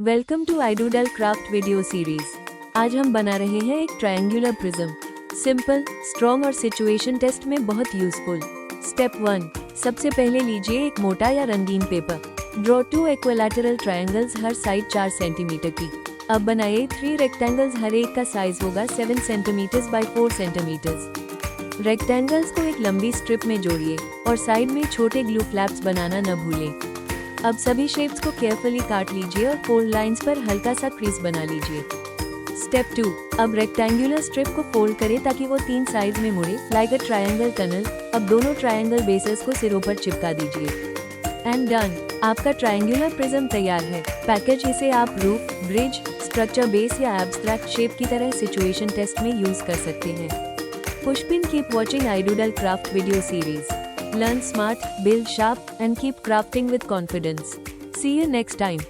Welcome to Idoodle craft video series. आज हम बना रहे हैं एक ट्रायंगुलर प्रिज्म। सिंपल, स्ट्रॉन्ग और सिचुएशन टेस्ट में बहुत यूजफुल। स्टेप 1, सबसे पहले लीजिए एक मोटा या रंगीन पेपर। ड्रॉ 2 इक्विलैटरल ट्रायंगल्स, हर साइड 4 सेंटीमीटर की। अब बनाइए 3 रेक्टेंगल्स, हर एक का साइज होगा 7 सेंटीमीटर बाई 4 सेंटीमीटर। रेक्टेंगल्स को एक लंबी स्ट्रिप में जोड़िए और साइड में छोटे ग्लू फ्लैप्स बनाना न भूलें। अब सभी शेप्स को केयरफुली काट लीजिए और फोल्ड लाइंस पर हल्का सा क्रीज बना लीजिए। स्टेप 2, अब रेक्टेंगुलर स्ट्रिप को फोल्ड करें ताकि वो 3 साइड में मुड़े, लाइक अ ट्रायंगल टनल। अब दोनों ट्रायंगल बेसेस को सिरों पर चिपका दीजिए। एंड डन, आपका ट्रायंगुलर प्रिज्म तैयार है। पैकेज इसे आप रूफ, ब्रिज, स्ट्रक्चर बेस या एब्स्ट्रैक्ट शेप की तरह सिचुएशन टेस्ट में यूज कर सकते हैं। Push pin, keep watching Idoodle craft video series. Learn smart, build sharp, and keep crafting with confidence. See you next time.